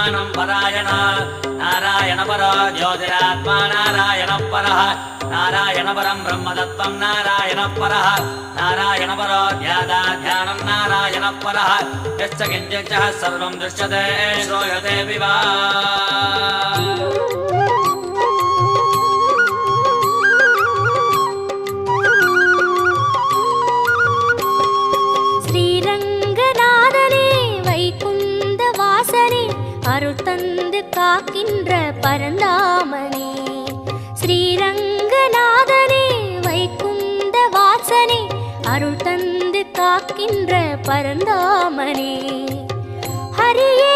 ध्यानं परायण नारायण परो ज्योतिरात्मा नारायण परः नारायण परं ब्रह्मतत्त्वं नारायण परः नारायण परो ध्यानं नारायण परः यश्च किञ्चित् सर्वं दृश्यते श्रूयते विवा அருள் தந்து காக்கின்ற பரந்தாமனே ஸ்ரீரங்கநாதனே வைகுந்த வாசனே அருள் தந்து காக்கின்ற பரந்தாமனே ஹரியே